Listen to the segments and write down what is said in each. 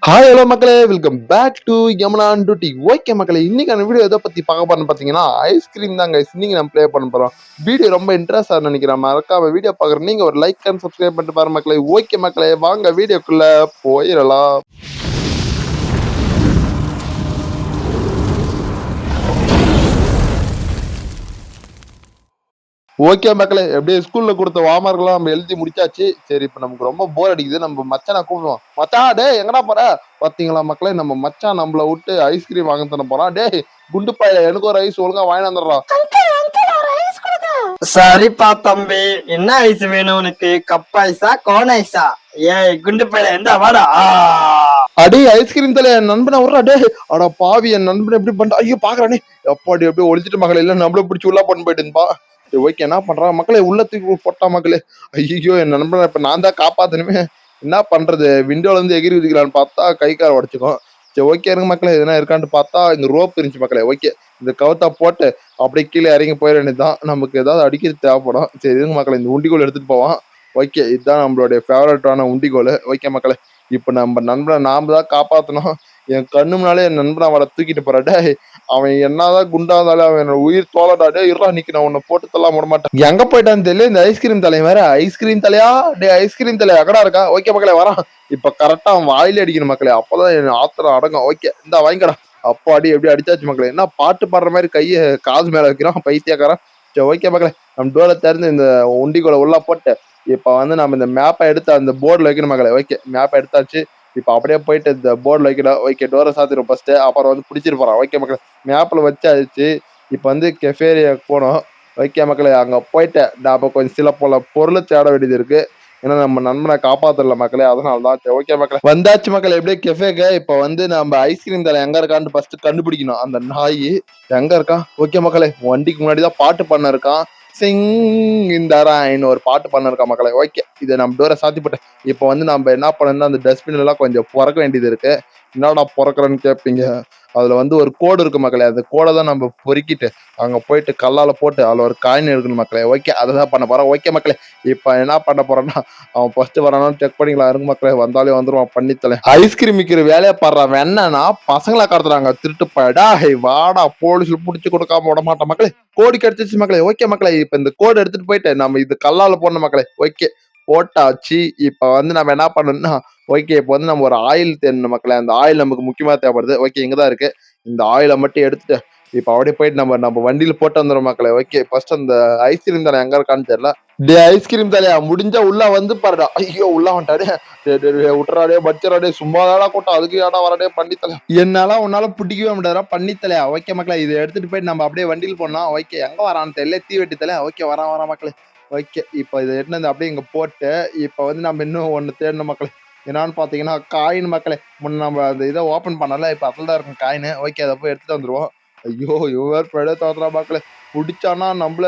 Hi hello மக்களே, welcome back to Yamuna Tutti. Okay மக்களே, இன்னைக்கான வீடியோ எதை பத்தி பார்க்க போறோம்னு பார்த்தீங்கன்னா ஐஸ்கிரீம் தாங்க. இன்னைக்கு நம்ம ப்ளே பண்ண போறோம். வீடியோ ரொம்ப இன்ட்ரெஸ்டா நினைக்கிறேன். மறக்காம வீடியோ பார்க்குற நீங்க ஒரு லைக் அண்ட் சப்ஸ்கிரைப் பண்ணிட்டு பாருங்க மக்களே. ஓகே மக்களே, வாங்க வீடியோக்குள்ள போயிடலாம். ஓகே மக்களே, எப்படியே ஸ்கூல்ல கொடுத்த வார்மர்க்லாம் நம்ம எழுதி முடிச்சாச்சு. சரி, இப்ப நமக்கு ரொம்ப போர் அடிக்குது. நம்ம மச்சானை கூப்பிடுவோம். மச்சான், டேய் எங்கடா போற? பாத்தீங்களா மக்களே, நம்ம மச்சான் நம்மள விட்டு ஐஸ்கிரீம் வாங்க தர போறான். டேய் குண்டு பாயில, எனக்கு ஒரு ஐஸ் ஒழுங்கா வாங்கி வந்துடுறான். சரிப்பா தம்பி, என்ன ஐஸ் வேணும் உனக்கு? கப் ஐஸா கோன் ஐஸா? ஏய் குண்டு பையல, எந்த வாடா. அடே ஐஸ்கிரீம் தலை, என் நண்பனை விட்றா. டே அட பாவி, என் நண்பனை எப்படி பண்ணிட்டா? ஐயோ பாக்குறானே, எப்பாடி எப்படியோ ஒழிச்சிட்டு மக்களே. இல்ல நம்மள பிடிச்சி உள்ள பண்ணி போயிட்டு இருப்பா. ஓகே, என்ன பண்றான் மக்களே? உள்ளத்துக்கு போட்டா மக்களே. ஐயோ, என் நண்பனை இப்ப நான் தான் காப்பாத்தணுமே. என்ன பண்றது? விண்டோல இருந்து எகிரி குதிக்கலான்னு பார்த்தா கை கால் உடச்சுக்கும். சரி ஓகே இருங்க மக்களே, எதுனா இருக்கான்னு பார்த்தா இங்க ரோப் இருந்துச்சு மக்களே. ஓகே, இந்த கவுத்தா போட்டு அப்படியே கீழே இறங்கி போயிட வேண்டியதுதான். நமக்கு ஏதாவது அடிக்கிறது தேவைப்படும். சரி இருங்க மக்களே, இந்த உண்டிகோல் எடுத்துட்டு போவான். ஓகே, இதுதான் நம்மளுடைய ஃபேவரட்டான உண்டிகோல். ஓகே மக்களே, இப்ப நம்ம நண்பனை நாம தான் காப்பாத்தணும். என் கண்ணு முன்னாலே என் நண்பனை அவளை தூக்கிட்டு போறாடே. அவன் என்னதான் குண்டா இருந்தாலும் அவன் என்னோட உயிர் தோலடாடே. இருடா நிக்க, நான் உன்னை போட்டு தள்ளாம விட மாட்டேன். எங்க போயிட்டான்னு தெரியல இந்த ஐஸ்கிரீம் தலையை வேற. ஐஸ்கிரீம் தலையா? டே ஐஸ்கிரீம் தலையா எங்கடா இருக்கா? ஓகே மக்களே, வரான். இப்ப கரெக்டா அவன் வாயில அடிக்கணும் மக்களே, அப்பதான் என் ஆத்திரம் அடங்கும். ஓகே, இந்த வாங்கிக்கடா. அப்போ அடி எப்படி அடிச்சாச்சு மக்களே. என்ன பாட்டு பாடுற மாதிரி கையை காது மேல வைக்கிறான் பைத்தியக்காரன். சரி ஓகே மக்களே, நம்ம டோரை திறந்து இந்த உண்டிக்குள்ள உள்ள போட்டு இப்ப வந்து நம்ம இந்த மேப்பை எடுத்து அந்த போர்டில் வைக்கணும் மக்களே. ஓகே, மேப்பை எடுத்தாச்சு. இப்ப அப்படியே போயிட்டு இந்த போர்டில் வைக்கணும். ஓகே, டோரை சாத்திரும் ஃபர்ஸ்ட், அப்புறம் வந்து பிடிச்சிட்டு போறான். ஓகே மக்களே, மேப்ல வச்சாச்சு. இப்ப வந்து கெஃபேரியா போனோம். ஓகே மக்களே, அங்க போயிட்டு நாம கொஞ்சம் சில போல பொருள் தேட வேண்டியது இருக்கு. ஏன்னா நம்ம நண்பனை காப்பாத்தல மக்களே, அதனாலதான். சரி ஓகே மக்களே, வந்தாச்சு மக்களே. எப்படியே கெஃபேக்கு இப்ப வந்து நம்ம ஐஸ்கிரீம் தலை எங்க இருக்கான்னு ஃபர்ஸ்ட் கண்டுபிடிக்கணும். அந்த நாய் எங்க இருக்கான்? ஓகே மக்களே, வண்டிக்கு முன்னாடிதான் பாட்டு பண்ண இருக்கான். சிங் இந்த ஒரு பாட்டு பண்ண இருக்கா மக்களே. ஓகே, இதை நம்ம டோரை சாத்தி போட்டேன். இப்போ வந்து நம்ம என்ன பண்ணணும்னா அந்த டஸ்ட்பின் எல்லாம் கொஞ்சம் பிறக்க வேண்டியது இருக்கு. என்னடா பிறக்கிறேன்னு கேட்பீங்க. அதுல வந்து ஒரு கோடு இருக்கு மக்களே. அந்த கோடை தான் நம்ம பொறுக்கிட்டு அங்க போயிட்டு கல்லால போட்டு அதுல ஒரு காயின் எடுக்கணும் மக்களே. ஓகே, அதை தான் பண்ண போறோம். ஓகே மக்களே, இப்ப என்ன பண்ண போறோம்னா அவன் ஃபர்ஸ்ட் வரானான்னு செக் பண்ணிக்கலாம். இருக்கு மக்களே, வந்தாலே வந்துருவான் பண்ணித்தலை. ஐஸ்கிரீம் விற்கிற வேலையை பாடுறான். என்னன்னா பசங்களை கடத்துறாங்க, திருட்டு படா. வாடா, போலீஸ்ல புடிச்சு கொடுக்காம விட மாட்டான் மக்களே. கோடு கிடைச்சிச்சு மக்களே. ஓகே மக்களே, இப்ப இந்த கோடு எடுத்துட்டு போயிட்டு நம்ம இது கல்லால போடணும் மக்களே. ஓகே, போட்டாச்சு. இப்ப வந்து நம்ம என்ன பண்ணணும்னா ஓகே, இப்போ வந்து நம்ம ஒரு ஆயில் தேடணும் மக்களே. அந்த ஆயில் நமக்கு முக்கியமா தேவைப்படுது. ஓகே, இங்கதான் இருக்கு. இந்த ஆயிலை மட்டும் எடுத்துட்டு இப்ப அப்படியே போயிட்டு நம்ம நம்ம வண்டியில போட்டு வந்துடும் மக்களே. ஓகே, ஃபர்ஸ்ட் அந்த ஐஸ்கிரீம் தலை எங்க இருக்கான்னு தெரியல. டே ஐஸ்கிரீம் தலையா, முடிஞ்சா உள்ள வந்து பாருடா. ஐயோ, உள்ள வந்துட்டாடே. விட்டுறாடே பச்சராடே, சும்மாதாடா கூட்டம், அதுக்கு ஏடா வரடே பண்ணித்தலை. என்னால உன்னால பிடிக்கவே முடியாதா பண்ணித்தலையா. ஓகே மக்களே, இதை எடுத்துட்டு போயிட்டு நம்ம அப்படியே வண்டியில் போனோம். ஓகே, எங்க வரான்னு தெரியல. தீ வெட்டி தலை. ஓகே, வரான் மக்களே. ஓகே, இப்போ இதை எடுத்து அப்படியே இங்க போட்டு இப்ப வந்து நம்ம இன்னும் ஒண்ணு தேடணும் மக்களே. என்னான்னு பாத்தீங்கன்னா காயின் மக்களே. முன்ன நம்ம அந்த இதை ஓபன் பண்ணல, இப்ப அதுல தான் இருக்கும் காயின். ஓகே, அதை போய் எடுத்துட்டு வந்துருவோம். ஐயோ, இவர் பெரிய தோத்துறா மக்களே. பிடிச்சானா நம்மள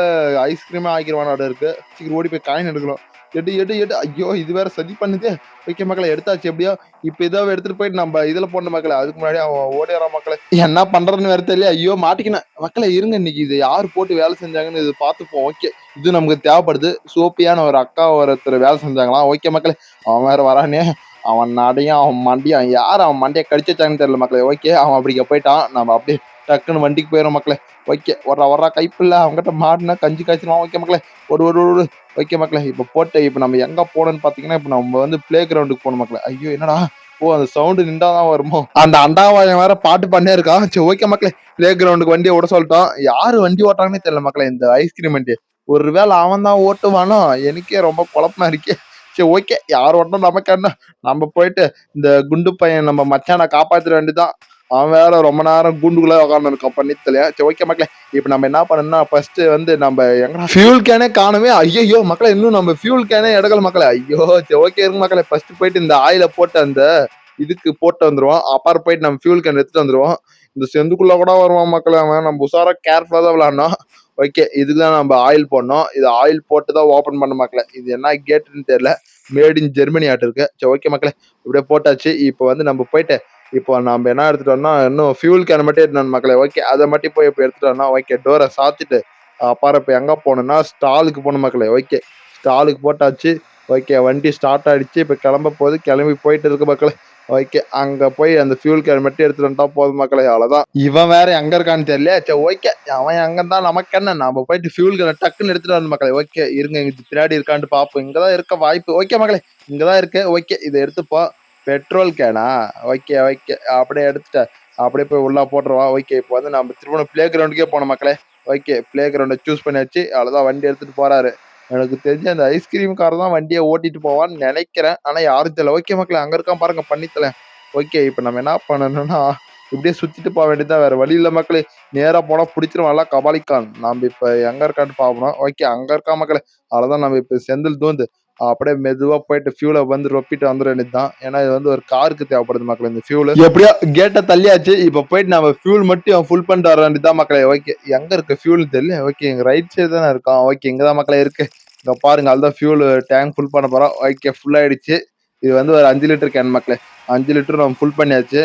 ஐஸ்கிரீமே ஆக்கிடுவானாட இருக்கு. சீக்கிரம் ஓடி போய் காயின் எடுக்கலாம். எடு எடு எடு. ஐயோ, இது வேற சதி பண்ணுது. ஓகே மக்களே, எடுத்தாச்சு எப்படியோ. இப்ப இதை எடுத்துட்டு போயிட்டு நம்ம இதுல போன மக்களே. அதுக்கு முன்னாடி அவன் ஓடிறான் மக்களே. என்ன பண்றதுன்னு வேற தெரியல. ஐயோ மாட்டிக்கினேன் மக்களே. இருங்க, இன்னைக்கு இது யாரு போட்டு வேலை செஞ்சாங்கன்னு இது பார்த்துப்போம். ஓகே, இது நமக்கு தேவைப்படுது. சோப்பியான ஒரு அக்கா ஒருத்தர் வேலை செஞ்சாங்களாம். ஓகே மக்களே, அவன் வேற வரானே. அவன் நடையும் அவன் மண்டியும் யார் அவன் மண்டையை கடிச்சு வச்சாங்கன்னு தெரியல மக்களே. ஓகே, அவன் அப்படிக்க போயிட்டான். நம்ம அப்படியே டக்குன்னு வண்டிக்கு போயிடும் மக்களே. ஓகே, வர்றா கைப்பில்ல அவங்ககிட்ட மாட்டினா கஞ்சி காய்ச்சிடுவான். ஓகே மக்களே, ஒரு ஓகே மக்களே, இப்போ போட்டு இப்போ நம்ம எங்க போனோம்னு பாத்தீங்கன்னா இப்போ நம்ம வந்து பிளே கிரவுண்டுக்கு போகணும் மக்களே. ஐயோ, என்னடா, ஓ அந்த சவுண்டு நின்றாதான் வருமோ. அந்த அண்டாவாயம் வேற பாட்டு பண்ணே இருக்கான். சரி ஓகே மக்களே, பிளே கிரவுண்டுக்கு வண்டியை விட சொல்லிட்டோம். யாரு வண்டி ஓட்டுறாங்கன்னே தெரியல மக்களே. இந்த ஐஸ்கிரீம் வண்டி ஒருவேளை அவன் தான் ஓட்டுவானோ, எனக்கே ரொம்ப குழப்பமா இருக்கே. சரி ஓகே, யார் ஓட்டணும் நமக்கு என்ன. நம்ம போயிட்டு இந்த குண்டு பையன் நம்ம மச்சானை காப்பாத்திர வேண்டியதான். அவன் வேற ரொம்ப நேரம் கூண்டுக்குள்ள உட்காந்து இருக்கான் பண்ணித்தலையா. சரி ஓகே மக்களே, இப்ப நம்ம என்ன பண்ணணும்னா ஃபர்ஸ்ட் வந்து நம்ம எங்க ஃபியூல் கேனே காணுமே. ஐயோ மக்களே, இன்னும் நம்ம ஃபியூல் கேனே எடுக்கல மக்களே. ஐயோ, சரி ஓகே இருங்க மக்களே, ஃபர்ஸ்ட் போயிட்டு இந்த ஆயில போட்டு அந்த இதுக்கு போட்டு வந்துருவோம். அப்புறம் போயிட்டு நம்ம ஃபியூல் கேன் எடுத்துட்டு வந்துருவோம். இந்த செந்துக்குள்ள கூட வருவான் மக்களே. அவன் நம்ம உசாரா கேர்ஃபுல்லா தான் விளையாடணும். ஓகே, இதுக்குதான் நம்ம ஆயில் போடணும். இது ஆயில் போட்டு தான் ஓபன் பண்ண மக்களே. இது என்ன கேட்டுன்னு தெரியல. மேட் இன் ஜெர்மனி ஆட்டு இருக்கு. சரி ஓகே மக்களே, இப்படியே போட்டாச்சு. இப்போ வந்து நம்ம போயிட்டு இப்போ நம்ம என்ன எடுத்துட்டோம்னா இன்னும் ஃபியூல் கேன் மட்டும் எடுத்துட்டோம் மக்களே. ஓகே, அதை மட்டும் போய் இப்போ எடுத்துட்டோம்னா ஓகே, டோரை சாத்திட்டு அப்புறம் இப்போ எங்க போகணும்னா ஸ்டாலுக்கு போகணும் மக்களே. ஓகே, ஸ்டாலுக்கு போட்டாச்சு. ஓகே, வண்டி ஸ்டார்ட் ஆயிடுச்சு. இப்போ கிளம்ப போகுது. கிளம்பி போயிட்டு இருக்கு மக்களே. ஓகே. அங்க போய் அந்த ஃபியூல் கேன் மட்டும் எடுத்துட்டு வந்துட்டா போதும் மக்களே. அவ்வளவுதான். இவன் வேற எங்க இருக்கான்னு தெரியல. சரி ஓகே. அவன் எங்க இருந்தா நமக்கு என்ன? நாம போயிட்டு ஃபியூல் கேன டக்குன்னு எடுத்துட்டு வரணும் மக்களே. ஓகே. இருங்க இங்க பின்னாடி இருக்கான்ட்டு பாப்போம். இங்கதான் இருக்க வாய்ப்பு. ஓகே மக்களே. இங்கதான் இருக்கு. ஓகே. இத எடுத்துப்போ. பெட்ரோல் கேனா? Okay, okay. அப்படியே எடுத்துட்டேன். அப்படியே போய் உள்ள போட்டுருவா. ஓகே. இப்போ வந்து நம்ம திரும்ப பிளே கிரவுண்டுக்கே போனோம் மக்களே. ஓகே. பிளே கிரவுண்ட சூஸ் பண்ணியாச்சு. அவ்வளவுதான் வண்டி எடுத்துட்டு போறாரு. எனக்கு தெரிஞ்சு அந்த ஐஸ்கிரீம் கார தான் வண்டியை ஓட்டிட்டு போவான்னு நினைக்கிறேன். ஆனா யாரும் தெரியல. ஓகே மக்களே. அங்க இருக்கான் பாருங்க பண்ணித்தல. ஓகே. இப்ப நம்ம என்ன பண்ணணும்னா, இப்படியே சுத்திட்டு போக வேண்டியதுதான். வேற வழி இல்ல மக்களே. நேரா போனா புடிச்சிருவான்ல கபாலிக்கான். நாம இப்ப எங்க இருக்கான்னு பாக்கணும். ஓகே. அங்க இருக்கா மக்களே. அவ்வளவுதான் நம்ம இப்ப செந்தில் தூந்து அப்படியே மெதுவா போயிட்டு ஃபியூலை வந்து ரொப்பிட்டு வந்துட வேண்டியதுதான். ஏன்னா இது வந்து ஒரு காருக்கு தேவைப்படுது மக்களே இந்த ஃபியூல். எப்படியோ கேட்ட தள்ளியாச்சு. இப்ப போயிட்டு நம்ம ஃபியூல் மட்டும் ஃபுல் பண்ணிட்டு வர வேண்டியதுதான் மக்களே. ஓகே. எங்க இருக்கு ஃபியூல் தெரியல. ஓகே. எங்க ரைட் சைடு தானே இருக்கான். ஓகே. இங்கதான் மக்களே இருக்கு. இங்க பாருங்க அதுதான் ஃபியூல் டேங்க் ஃபுல் பண்ண போறோம். ஓகே. ஃபுல் ஆயிடுச்சு. இது வந்து ஒரு 5 லிட்டர் கேன் மக்களே. 5 லிட்டர் நம்ம ஃபுல் பண்ணியாச்சு.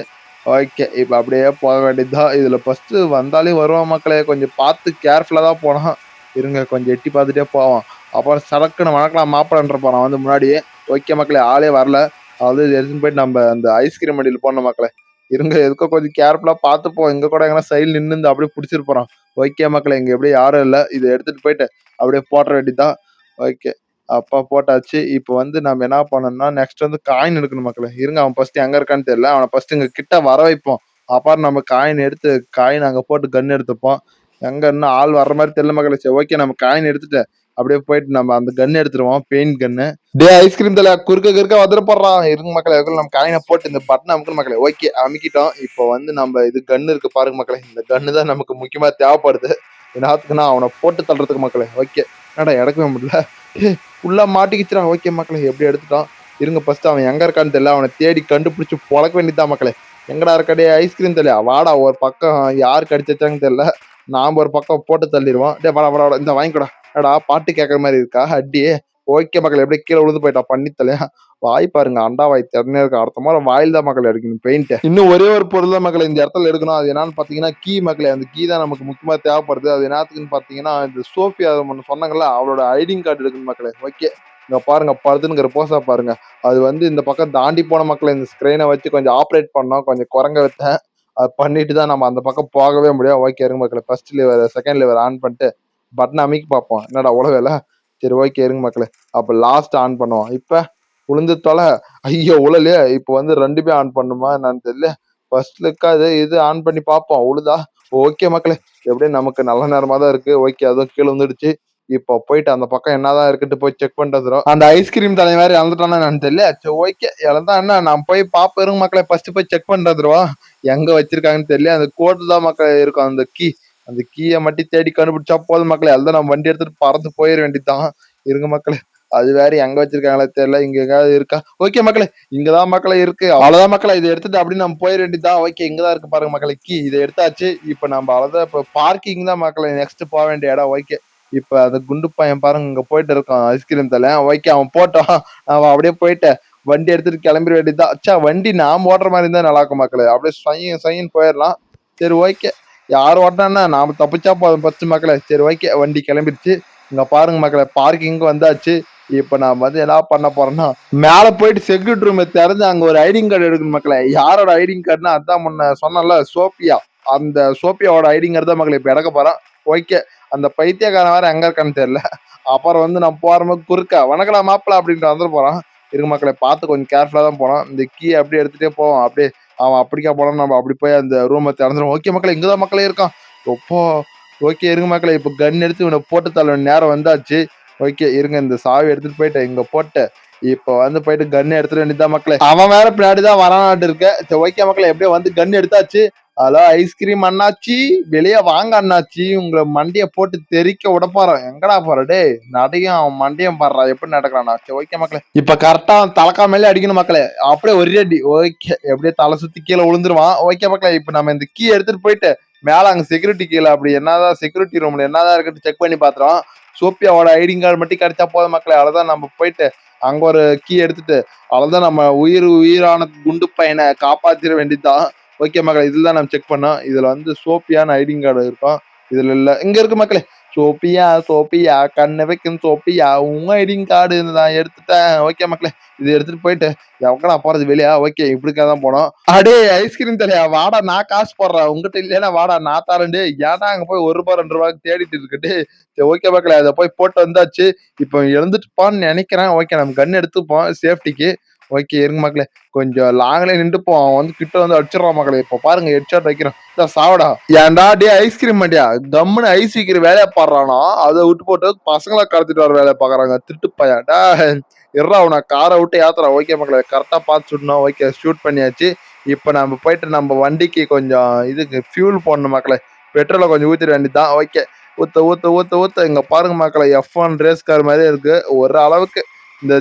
ஓகே. இப்ப அப்படியே போக வேண்டியதுதான். இதுல ஃபர்ஸ்ட் வந்தாலே வருவான் மக்களே. கொஞ்சம் பார்த்து கேர்ஃபுல்லா தான் போனான். இருங்க கொஞ்சம் எட்டி பார்த்துட்டே போவான். அப்புறம் சடக்குன்னு வணக்கலாம் மாப்பிளன்ற போறான் வந்து முன்னாடியே. ஓகே மக்களே. ஆளே வரல. அதாவது எடுத்துன்னு போயிட்டு நம்ம அந்த ஐஸ்கிரீம் வண்டியில போனோம் மக்களே. இருங்க எதுக்கோ கொஞ்சம் கேர்ஃபுல்லா பார்த்துப்போம். இங்க கூட எங்கன்னா சைடில் நின்று அப்படியே பிடிச்சிட்டு போறான். ஓகே மக்களே. இங்க எப்படியும் யாரும் இல்ல. இதை எடுத்துட்டு போயிட்டு அப்படியே போட்டுற வேண்டியதுதான். ஓகே. அப்பா போட்டாச்சு. இப்போ வந்து நம்ம என்ன பண்ணணும்னா நெக்ஸ்ட் வந்து காயின் எடுக்கணும் மக்களே. இருங்க அவன் ஃபர்ஸ்ட் எங்க இருக்கான்னு தெரியல. அவனை ஃபர்ஸ்ட் இங்க கிட்ட வர வைப்போம். அப்புறம் நம்ம காயின் எடுத்து காயின் அங்க போட்டு கன் எடுத்துப்போம். எங்க இன்னும் ஆள் வர்ற மாதிரி தெரியல மக்களே. சரி ஓகே. நம்ம காயின் எடுத்துட்டு அப்படியே போயிட்டு நம்ம அந்த கன் எடுத்துருவோம். பெயிண்ட் கன்னு. டே ஐஸ்கிரீம் தல குறுக்க குறுக்க வந்துடப்படுறான். இருங்க மக்களே. அதுக்குள்ள நம்ம காயினை போட்டு இந்த பட்டன் அமுக்கணும் மக்களே. ஓகே. அமுக்கிட்டோம். இப்போ வந்து நம்ம இது கன்னு இருக்கு பாருங்க மக்களே. இந்த கன்னு தான் நமக்கு முக்கியமா தேவைப்படுது. என்னத்துக்குன்னா அவனை போட்டு தள்ளுறதுக்கு மக்களே. ஓகே. என்னடா எடுக்கவே முடியல. ஃபுல்லா மாட்டிக்கிச்சுறான். ஓகே மக்களே. எப்படி எடுத்துட்டான். இருங்க ஃபர்ஸ்ட் அவன் எங்க இருக்கான்னு தெரியல. அவனை தேடி கண்டுபிடிச்சு பொழக்க வேண்டியதுதான் மக்களே. எங்கடா இருக்கடே ஐஸ்கிரீம் தெரியல. வாடா ஒரு பக்கம் யார் கடிச்சாங்கன்னு தெரியல. நாம ஒரு பக்கம் போட்டு தள்ளிடுவோம். டே வாடா வாடா இந்த வாங்கிக்கூடா. அடா பாட்டு கேட்கற மாதிரி இருக்கா அடியே. ஓகே மக்கள் எப்படியே கீழே விழுந்து போயிட்டா பண்ணித்தலையா. வாய் பாருங்க அண்டா வாய் திறனே இருக்கு. அடுத்த மாதிரி வாயில் தான் மக்கள் எடுக்கணும் பெயிண்ட். இன்னும் ஒரே ஒரு பொருள் தான் மக்கள் இந்த இடத்துல எடுக்கணும். அது என்னன்னு பாத்தீங்கன்னா கீ மக்களே. அந்த கீ தான் நமக்கு முக்கியமா தேவைப்படுது. அது என்னத்துக்குன்னு பாத்தீங்கன்னா இந்த சோஃபியா ஒன்று சொன்னாங்கல்ல அவளோட ஐடிங் கார்டு எடுக்கணும் மக்களே. ஓகே. இங்க பாருங்க படுத்துங்கிற போசா பாருங்க. அது வந்து இந்த பக்கம் தாண்டி போன மக்களை இந்த ஸ்கிரீனை வச்சு கொஞ்சம் ஆப்ரேட் பண்ணோம். கொஞ்சம் குரங்க வைத்தேன். அது பண்ணிட்டு தான் நம்ம அந்த பக்கம் போகவே முடியும். ஓகே இருங்க மக்களே. First liver second liver on பண்ணிட்டு பட்டன் அமைக்கி பார்ப்போம். என்னடா உழவேல. சரி ஓகே இருங்க மக்களே. அப்ப லாஸ்ட் ஆன் பண்ணுவோம். இப்ப உளுந்து தொலை. ஐயோ உழலையே. இப்போ வந்து ரெண்டுமே ஆன் பண்ணுமா என்னன்னு தெரியல. ஃபர்ஸ்ட்ல இருக்காது இது ஆன் பண்ணி பார்ப்போம். உழுதா. ஓகே மக்களே. எப்படியும் நமக்கு நல்ல நேரமா தான் இருக்கு. ஓகே அதுவும் கீழே வந்துடுச்சு. இப்போ போயிட்டு அந்த பக்கம் என்னதான் இருக்குன்னு போய் செக் பண்ணிட்டு வந்துடும். அந்த ஐஸ்கிரீம் தலை மாதிரி இறந்துட்டானா என்னன்னு தெரியல. சரி ஓகே இழந்தா என்ன நான் போய் பாப்பேருங்க மக்களே. ஃபர்ஸ்ட் போய் செக் பண்ணிட்டு வந்துருவா. எங்க வச்சிருக்காங்கன்னு தெரியல. அந்த கோடு தான் மக்கள் இருக்கும் அந்த கீ. அந்த கீயை மட்டும் தேடி கண்டுபிடிச்சா போதும் மக்களே. அதுதான் நம்ம வண்டி எடுத்துட்டு பறந்து போயிட வேண்டியதுதான். இருங்க மக்களே. அது வேற எங்க வச்சிருக்காங்களே தெரியல. இங்க எங்காவது இருக்கா. ஓகே மக்களே. இங்கதான் மக்களே இருக்கு. அவ்வளவுதான் மக்களே. இதை எடுத்துட்டு அப்படின்னு நம்ம போயிட வேண்டியதுதான். ஓகே இங்கதான் இருக்கு பாருங்க மக்களே கீ. இதை எடுத்தாச்சு. இப்ப நம்ம அவ்வளவுதான். இப்ப பார்க்கிங் தான் மக்களே நெக்ஸ்ட் போக வேண்டிய இடம். ஓகே. இப்ப அந்த குண்டு பையன் பாருங்க இங்க போயிட்டு இருக்கான் ஐஸ்கிரீம் தலை. ஓகே அவன் போட்டான். அவன் அப்படியே போயிட்டு வண்டி எடுத்துட்டு கிளம்பிட வேண்டியதுதான். அச்சா வண்டி நாம் ஓட்டுற மாதிரி இருந்தா நல்லா இருக்கும் மக்களே. அப்படியே சைன் போயிடலாம். சரி ஓகே. யார் ஓட்டினா நாம தப்பிச்சா போதும் ஃபர்ஸ்ட் மக்களே. சரி ஓகே வண்டி கிளம்பிடுச்சு. இங்க பாருங்க மக்களே பார்க்கிங் வந்தாச்சு. இப்ப நான் வந்து என்ன பண்ண போறேன்னா மேல போயிட்டு செக்யூரிட்டி ரூம் திறந்து அங்க ஒரு ஐடிங் கார்டு எடுக்கணும் மக்களே. யாரோட ஐடிங் கார்டுனா அதான் முன்ன சொன்னல சோபியா. அந்த சோபியாவோட ஐடிங் கார்டு தான் மக்களே இப்ப எடுக்க போறேன். ஓகே. அந்த பைத்தியக்காரன் வேற எங்க இருக்கான்னு தெரியல. அப்புறம் வந்து நான் போறோம் குறுக்கா வணக்கலாம் மாப்பிள அப்படின்ட்டு வந்துட்டு போறான். இருக்க மக்களை பார்த்து கொஞ்சம் கேர்ஃபுல்லா தான் போனோம். இந்த கீ அப்படியே எடுத்துட்டே போவோம். அப்படியே அவன் அப்படிக்கா போனோம். நம்ம அப்படி போய் அந்த ரூமை திறந்துடும். ஓகே மக்களே இங்கதான் மக்களே இருக்கான். ரொம்ப ஓகே இருங்க மக்களே. இப்ப கன் எடுத்து இவனை போட்டு தள்ள நேரம் வந்தாச்சு. ஓகே இருங்க இந்த சாவி எடுத்துட்டு போயிட்டு இங்க போட்டு இப்ப வந்து போயிட்டு கன் எடுத்துட்டு வேண்டியதான் மக்களே. அவன் வேற பின்னாடிதான் வரானாட்டு இருக்க. சரி ஓகே மக்களே எப்படியோ வந்து கன் எடுத்தாச்சு. ஹலோ ஐஸ்கிரீம் அண்ணாச்சி வெளியே வாங்க அண்ணாச்சி. உங்களை மண்டிய போட்டு தெறிக்க விட போறோம். எங்கடா போற டே நடையும் அவன் மண்டையும் பாடுறா எப்படி நடக்கிறானா. சரி ஓகே மக்களே. இப்ப கரெக்டா தலைக்கா மேலே அடிக்கணும் மக்களே. அப்படியே ஒரே அடி. ஓகே எப்படியே தலை சுத்தி கீழே விழுந்துருவான். ஓகே மக்களே. இப்ப நம்ம இந்த கீ எடுத்துட்டு போயிட்டு மேல அங்க செக்யூரிட்டி கீழே அப்படி என்னதான் செக்யூரிட்டி ரூம்ல என்னதான் இருக்குன்னு செக் பண்ணி பாத்துறோம். சோபியாவோட ஐடிங் கார்டு மட்டும் கிடைச்சா போதும் மக்களே. அவ்வளவுதான் நம்ம போயிட்டு அங்க ஒரு கீ எடுத்துட்டு அவ்வளவுதான் நம்ம உயிரான குண்டு பையனை காப்பாத்திர வேண்டியதுதான். ஓகே மக்களே இதுதான் நம்ம செக் பண்ணோம். இதுல வந்து சோப்பியான ஐடிங் கார்டு இருக்கும். இதுல இல்ல இங்க இருக்கு மக்களே. சோப்பியா சோப்பியா கண்ணு வைக்கும் சோப்பியா உங்க ஐடிங் கார்டு நான் எடுத்துட்டேன். ஓகே மக்களே, இது எடுத்துட்டு போயிட்டு எவங்கடா போறது வெளியா? ஓகே இப்படிக்கா தான் போனோம். அடே ஐஸ்கிரீம் தலையா வாடா, நான் காசு போடுறேன் உங்ககிட்ட இல்லையா? வாடா நான் தரேன். ஏன்டா அங்க போய் ₹1 ₹2 தேடிட்டு இருக்கட்டு. சரி ஓகே மக்களே, அதை போய் போட்டு வந்தாச்சு. இப்போ எழுந்துட்டுப்பான்னு நினைக்கிறேன். ஓகே நம்ம கன் எடுத்துப்போம் சேஃப்டிக்கு. ஓகே இருங்க மக்களே, கொஞ்சம் லாங்ல நின்றுப்போம். அவன் வந்து கிட்ட வந்து அடிச்சிடறான் மக்களே. இப்போ பாருங்க ஹெட்ஷாட் வைக்கிறோம். சாவடா. ஏன்டா டே ஐஸ்கிரீம் மாட்டியா கம்முன்னு ஐஸ் விக்கிற வேலையை பாடுறானா, அதை விட்டு போட்டு பசங்களை கடத்திட்டு வர வேலையை பாக்குறாங்க திருட்டு பையன்டா. இருறா அவனை காரை விட்டு ஏத்துறான். ஓகே மக்களே, கரெக்டா பார்த்து சுடணும். ஓகே ஷூட் பண்ணியாச்சு. இப்போ நம்ம போயிட்டு நம்ம வண்டிக்கு கொஞ்சம் இதுக்கு ஃபியூல் போடணும் மக்களே. பெட்ரோலை கொஞ்சம் ஊத்திட வேண்டியதுதான். ஓகே ஊத்த ஊத்த ஊத்த ஊத்த இங்க பாருங்க மக்களே, F1 ரேஸ் கார் மாதிரி இருக்கு ஒரு அளவுக்கு. இந்த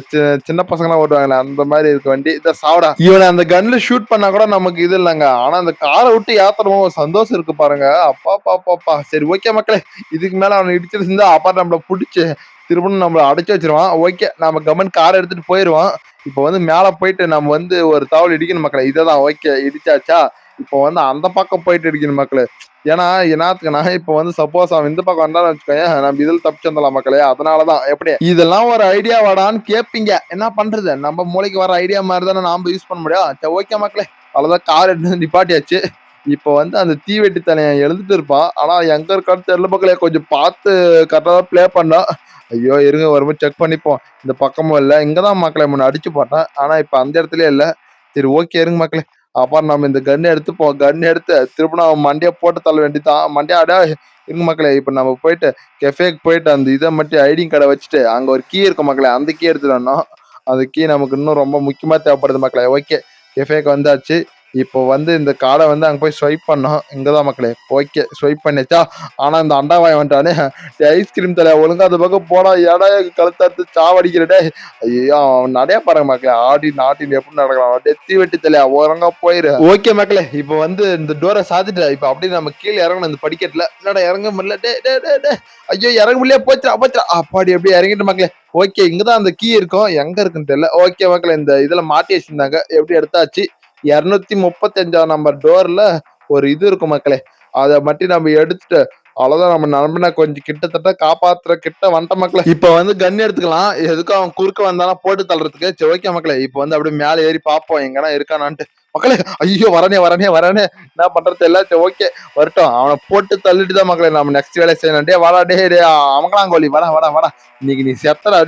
சின்ன பசங்கலாம் ஓட்டுவாங்களே அந்த மாதிரி இருக்கு வண்டி. இந்த சாவடா இவனை அந்த கன்ல ஷூட் பண்ணா கூட நமக்கு இது இல்லைங்க. ஆனா அந்த காரை விட்டு ஏத்தணும் ஒரு சந்தோஷம் இருக்கு பாருங்க. அப்பா பாப்பா. சரி ஓகே மக்களே, இதுக்கு மேல அவனை இடிச்சிருந்தா அப்பா நம்மள புடிச்சு திரும்ப நம்மள அடைச்சு வச்சிருவான். ஓகே நம்ம கவர்மெண்ட் காரை எடுத்துட்டு போயிருவான். இப்போ வந்து மேல போயிட்டு நம்ம வந்து ஒரு தவள் இடிக்கணும் மக்களே. இததான் ஓகே இடிச்சாச்சா. இப்போ வந்து அந்த பக்கம் போயிட்டு இடிக்கணும் மக்களே. ஏன்னா என்னத்துக்குன்னா இப்போ வந்து சப்போஸ் அவன் இந்த பக்கம் வந்தான்னு வச்சுக்கோங்க, நம்ம இதில் தப்பிச்சு வந்துடலாம் மக்களே. அதனாலதான் எப்படி இதெல்லாம் ஒரு ஐடியா வாடான்னு கேட்பீங்க. என்ன பண்றது, நம்ம மூளைக்கு வர ஐடியா மாதிரி தானே நாம யூஸ் பண்ண முடியும். சரி ஓகே மக்களே, அவ்வளவுதான் கார் எடுத்து நிப்பாட்டியாச்சு. இப்போ வந்து அந்த தீவெட்டி தலையன் எழுதிட்டு இருப்பான். ஆனா எங்க இருக்கான்னு தெரியல மக்களே, கொஞ்சம் பார்த்து கரெக்டா பிளே பண்ணா. ஐயோ இருங்க வரும்போது செக் பண்ணிப்போம். இந்த பக்கமும் இல்ல, இங்கதான் மக்களே முன்ன அடிச்சு போட்டேன். ஆனா இப்ப அந்த இடத்துல இல்ல. சரி ஓகே இருங்க மக்களே, அப்புறம் நம்ம இந்த கன் எடுத்துப்போம். கன் எடுத்து திரும்ப நம்ம மண்டையை போட்டு தள்ள வேண்டியதான். மண்டையாடா இருங்க மக்களே, இப்ப நம்ம போயிட்டு கெஃபேக்கு போயிட்டு அந்த இதை மட்டும் ஐடிங் கார்டை வச்சுட்டு அங்க ஒரு கீ இருக்கும் மக்களே, அந்த கீ எடுத்துட்டு வரணும். அந்த கீ நமக்கு இன்னும் ரொம்ப முக்கியமா தேவைப்படுது மக்களே. ஓகே கெஃபேக்கு வந்தாச்சு. இப்போ வந்து இந்த கார்டை வந்து அங்க போய் ஸ்வைப் பண்ணோம். இங்கதான் மக்களே. ஓகே ஸ்வைப் பண்ணிச்சா. ஆனா இந்த அண்டாவாய் வந்துட்டானே, ஐஸ்கிரீம் தலையா ஒழுங்கா அந்த பக்கம் போனா ஏடா கழுத்தாத்து சாவடிக்கிறடே. ஐயோ அவன் நடைய பாருங்க மக்களே, ஆடி நாட்டின் எப்படி நடக்கிறான். டெத்தி வெட்டி தலையா ஒழுங்கா போயிரு. ஓகே மக்களே, இப்போ வந்து இந்த டோரை சாத்திட்டு இப்ப அப்படியே நம்ம கீழே இறங்கணும். இந்த படிக்கட்டுல என்னடா இறங்க முடியல. டே ஐயோ இறங்க முடியல. போச்சா அப்பாடி எப்படி இறங்கிட்டு மக்களே. ஓகே இங்கதான் அந்த கீ இருக்கும், எங்க இருக்குன்னு தெரியல. ஓகே மக்களே, இந்த இதுல மாட்டி வச்சிருந்தாங்க, எப்படி எடுத்தாச்சு. 235 நம்பர் டோர்ல ஒரு இது இருக்கும் மக்களே, அதை மட்டும் நம்ம எடுத்துட்டு அவ்வளவுதான். நம்ம நண்பனை கொஞ்சம் கிட்டத்தட்ட காப்பாத்துற கிட்ட வந்துட்ட மக்களே. இப்ப வந்து கன் எடுத்துக்கலாம், எதுக்கும் அவன் குறுக்க வந்தாலும் போட்டு தள்ளுறதுக்கு. சரி ஓகே மக்களே, இப்ப வந்து அப்படியே மேல ஏறி பார்ப்போம் எங்கன்னா இருக்கானான்ட்டு மக்களே. ஐயோ வரானே என்ன பண்றது எல்லாம். சரி ஓகே வரட்டும், அவனை போட்டு தள்ளிட்டு தான் மக்களே நம்ம நெக்ஸ்ட் வேலை செய்யணும். டே வாடா டே அவங்களாங்கோலி வாடா இன்னைக்கு நீ செத்தடா.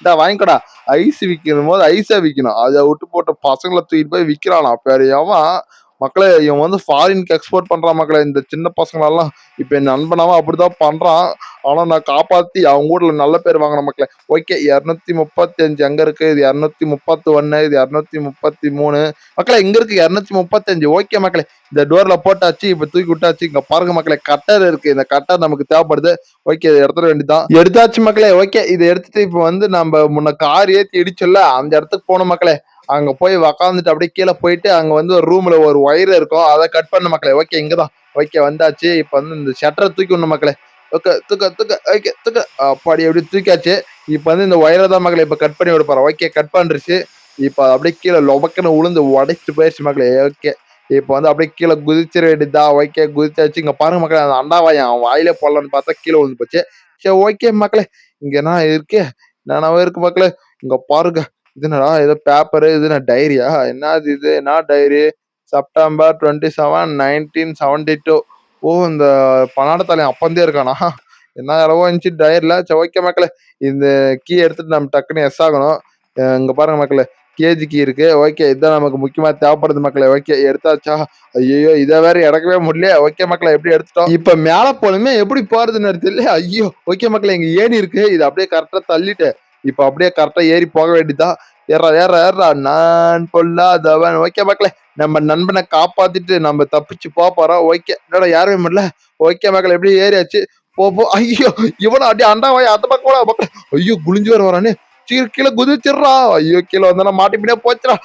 டே வாங்கிக்கோடா. ஐஸ் விற்கும் போது ஐஸா விற்கணும். அதை விட்டு போட்டு பசங்களை தூக்கிட்டு போய் விற்கிறானா பெரியவன். மக்களே இவன் வந்து ஃபாரினுக்கு எக்ஸ்போர்ட் பண்றான் மக்களே, இந்த சின்ன பசங்களெல்லாம். இப்ப என் நண்பனாவும் அப்படிதான் பண்றான். ஆனா நான் காப்பாத்தி அவங்க ஊர்ல நல்ல பேர் வாங்கின மக்களே. ஓகே 235 எங்க இருக்கு? இது 231, இது 233 மக்களே. இங்க இருக்கு 235. ஓகே மக்களே, இந்த டோர்ல போட்டாச்சு. இப்ப தூக்கி விட்டாச்சு. இங்க பாருங்க மக்களே, கட்டர் இருக்கு. இந்த கட்டர் நமக்கு தேவைப்படுது. ஓகே இதை எடுத்துட வேண்டியதான். எடுத்தாச்சு மக்களே. ஓகே இதை எடுத்துட்டு இப்ப வந்து நம்ம முன்ன கார் ஏத்தி இடிச்சோல்ல அந்த இடத்துக்கு போன மக்களே. அங்க போய் உக்காந்துட்டு அப்படியே கீழே போயிட்டு அங்க வந்து ஒரு ரூம்ல ஒரு ஒயர் இருக்கும், அதை கட் பண்ண மக்களே. ஓகே இங்கதான். ஓகே வந்தாச்சு. இப்ப வந்து இந்த ஷட்டரை தூக்கி விடணும் மக்களே. ஓகே தூக்க அப்பாடி எப்படி தூக்கியாச்சு. இப்ப வந்து இந்த ஒயரை தான் மக்களே இப்ப கட் பண்ணி விட போறோம். ஓகே கட் பண்ணிருச்சு. இப்ப அப்படியே கீழே லொபக்குன்னு உளுந்து உடைச்சிட்டு போயிடுச்சு மக்களே. ஓகே இப்ப வந்து அப்படியே கீழே குதிச்சிட வேண்டியதா. ஓகே குதிச்சாச்சு. இங்க பாருங்க மக்களே, அந்த அண்டாவாயம் அவன் வாயிலே போடலான்னு பார்த்தா கீழே விழுந்து போச்சு. சரி ஓகே மக்களே, இங்க என்ன இருக்கு, என்னவோ இருக்கு மக்களே. இங்க பாருங்க, இது என்னடா ஏதோ பேப்பரு, இது என்ன டைரியா, என்னது இது, என்ன டைரி? செப்டம்பர் 27, 1972. ஓ இந்த பனாடத்தாலையும் அப்பந்தே இருக்கானா? என்ன அளவோ இருந்துச்சு டைரில. சரி ஓகே மக்களே, இந்த கீ எடுத்துட்டு நம்ம டக்குன்னு எஸ் ஆகணும். இங்க பாருங்க மக்களே, கேஜி கீ இருக்கு. ஓகே இதுதான் நமக்கு முக்கியமா தேவைப்படுது மக்களே. ஓகே எடுத்தாச்சா. ஐயோ இதை வேற இறக்கவே முடியல. ஓகே மக்களே எப்படி எடுத்துட்டோம். இப்ப மேல போலுமே எப்படி போறதுன்னு தெரியல. ஐயோ ஓகே மக்களே, இங்க ஏணி இருக்கு. இது அப்படியே கரெக்டா தள்ளிட்டு இப்ப அப்படியே கரெக்டா ஏறி போக வேண்டியதா. ஏறா நான் பொல்லாதவன். ஓகே மக்களே, நம்ம நண்பனை காப்பாத்திட்டு நம்ம தப்பிச்சு போறோம். ஓகே என்னடா யாருமே முடியல. ஓகே மக்களே எப்படி ஏறியாச்சு. போ ஐயோ இவனை அடி அண்டாவாய் அந்த பக்கம் மக்களே. ஐயோ குளிஞ்சு வரானே. கீழே குதிச்சிடுறா. ஐயோ கீழே வந்தானா மாட்டி பின்னே போச்சுடா.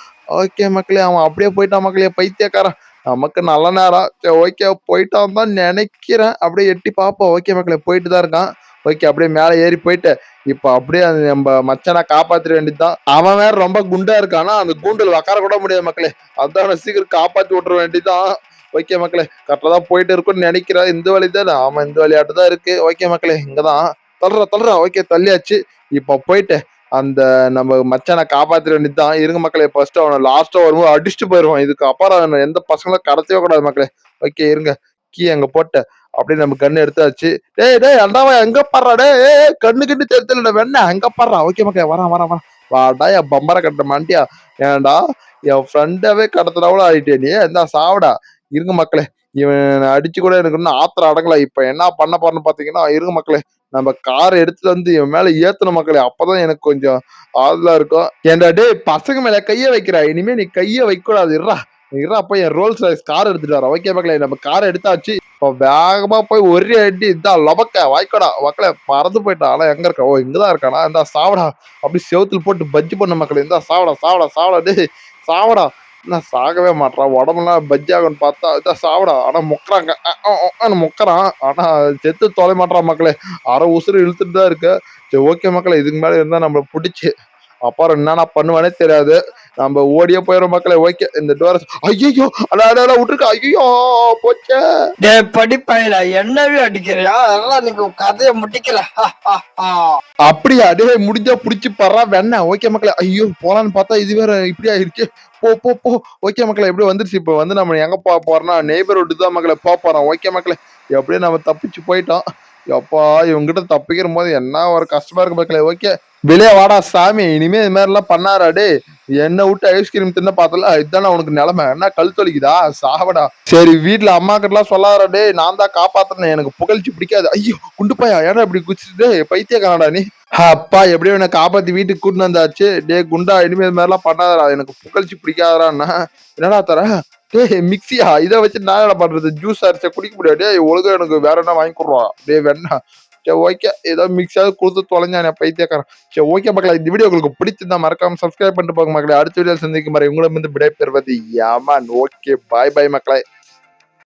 ஓகே மக்களே, அவன் அப்படியே போயிட்டான் மக்களே, பைத்தியக்காரன். நமக்கு நல்ல நேரம். சரி ஓகே போயிட்டான் தான் நினைக்கிறேன். அப்படியே எட்டி பார்ப்போம். ஓகே மக்களே போயிட்டு தான் இருக்கான். ஓகே அப்படியே மேல ஏறி போயிட்டு இப்ப அப்படியே நம்ம மச்சனை காப்பாத்திர வேண்டியதுதான். அவன் வேற ரொம்ப குண்டா இருக்கானா, அந்த கூண்டுல உக்கார கூட முடியாது மக்களே. அதான் சீக்கிரம் காப்பாத்தி விட்டுற வேண்டியதான். ஓகே மக்களே, கரெக்டா தான் போயிட்டு இருக்கும்னு நினைக்கிறேன். இந்த வழி தானே? ஆமா, இந்த வழியாட்டு தான் இருக்கு. ஓகே மக்களே, இங்கதான். தள்ளுறா. ஓகே, தள்ளியாச்சு. இப்ப போயிட்டு அந்த நம்ம மச்சான காப்பாத்திர வேண்டியதுதான். இருங்க மக்களே, ஃபர்ஸ்ட் அவன லாஸ்ட்டா வரும்போது அடிச்சுட்டு போயிருவான். இதுக்கு அப்புறம் எந்த பசங்களும் கடத்தவே கூடாது மக்களே. ஓகே இருங்க, கீ அங்க போட்டு அப்படியே நம்ம கண்ணு எடுத்தாச்சு. டேய் அண்டாவா எங்க பாடுறா? டேய் கண்ணு கிண்டு தெரியல வேணா அங்க பாடுறா. ஓகே மக்களே, வரான். வாடா என் பம்பர கட்ட மாட்டியா? ஏன்டா என் ஃப்ரெண்டாவே கடத்துறவள ஆயிட்டே நீ? என்ன சாவடா. இருங்க மக்களே, இவன் அடிச்சு கூட எனக்கு இன்னும் ஆத்திரம் அடங்கல. இப்ப என்ன பண்ண போறேன்னு பாத்தீங்கன்னா, இருங்க மக்களே, நம்ம கார் எடுத்துட்டு வந்து இவன் மேல ஏத்தணும் மக்களே. அப்பதான் எனக்கு கொஞ்சம் ஆறுதலா இருக்கும். ஏன்டா டேய் பசங்க மேல கைய வைக்கிற, இனிமே நீ கைய வைக்க கூடாது. இருடா போய் என் ரோல்ஸ் ராய்ஸ் கார் எடுத்துட்டு வரேன். ஓகே மக்களே, நம்ம கார் எடுத்தாச்சு. இப்போ வேகமா போய் ஒரே அடி இதான் லபக்க வாய்க்கடா மக்களே, பறந்து போயிட்டான். ஆனா எங்க இருக்கா? ஓ இங்கதான் இருக்கானா? இந்தா சாவடா. அப்படி செவுத்துல போட்டு பஜ்ஜி பண்ண மக்களே. இந்தா சாவடா டேய் சாவடா. என்ன சாகவே மாட்றான், உடம்புலாம் பஜ்ஜி ஆகும்னு பார்த்தா இதான் சாவடா. ஆனா முக்கறாங்க முக்கறான். ஆனா செத்து தொலை மாட்றான் மக்களே. அரை உசுறு இழுத்துட்டு தான் இருக்கு. சரி ஓகே மக்களே, இதுக்கு மேல இருந்தா நம்மள புடிச்சு அப்புறம் என்னன்னா பண்ணுவானே தெரியாது. நம்ம ஓடியே போயிடும் மக்களே. ஓகே, இந்த டோர். ஐயோ அட விட்டுருக்கா. ஐயோ போச்சே. டேய் படிப்பாயில என்னவே அடிக்கிறியா? அதெல்லாம் நீங்க கதையை முடிக்கல. அப்படியா? டேய் முடிஞ்சா புடிச்சு பர்றா வேணா. ஓகே மக்களே, ஐயோ போலான்னு பார்த்தா இது வேற இப்படி ஆயிருச்சு. போ. ஓகே மக்களே, எப்படி வந்துருச்சு. இப்ப வந்து நம்ம எங்க போறோம்னா நெய்பர்ஹுட் தான் மக்களே போறோம். ஓகே மக்களே, எப்படியும் நம்ம தப்பிச்சு போயிட்டோம். எப்பா இவங்கிட்ட தப்பிக்கிற போது என்ன ஒரு கஷ்டமா இருக்கு மக்களே. ஓகே, வெளியே வாடா சாமி, இனிமே இது மாதிரி எல்லாம் பண்ணாரா? டே என்ன விட்டு ஐஸ்கிரீம் தின்ன பார்த்தல, இதுதானே உனக்கு நிலைமை? என்ன கல் தொலிக்குதா? சாவடா. சரி வீட்டுல அம்மா கிட்ட எல்லாம் சொல்லாதடா. டே நான் தான் காப்பாத்துறேன், எனக்கு புகழ்ச்சி பிடிக்காது. ஐயோ குண்டு பையா, ஏன்னா இப்படி குச்சிட்டு பைத்தியக்காரடா நீ. அப்பா எப்படியோ என்ன காப்பாத்தி வீட்டுக்கு கூட்டிட்டு வந்தாச்சு. டே குண்டா, இனிமே இது மாதிரி எல்லாம் பண்ணாதடா, எனக்கு புகழ்ச்சி பிடிக்காதடான்னா. என்னடா தர? டேய் மிக்சியா, இதை வச்சு நான் என்ன பண்றது? ஜூஸ் அரைச்சா குடிக்க முடியாது. டேய் ஒழுங்கா எனக்கு வேற என்ன வாங்கி கொடுறான். டே வேணா. சரி ஓகே, ஏதோ மிக்ஸாவது கொடுத்து தொலைஞ்சானே பைத்தியக்காரன். சரி ஓகே மக்களே, இந்த வீடியோ உங்களுக்கு பிடிச்சிருந்தா மறக்காம சப்ஸ்கிரைப் பண்ணிட்டு போங்க மக்களே. அடுத்த வீடியோ சந்திக்கும் வரை உங்களிடம் விடை பெறுவது யாமான். ஓகே பாய் மக்களே.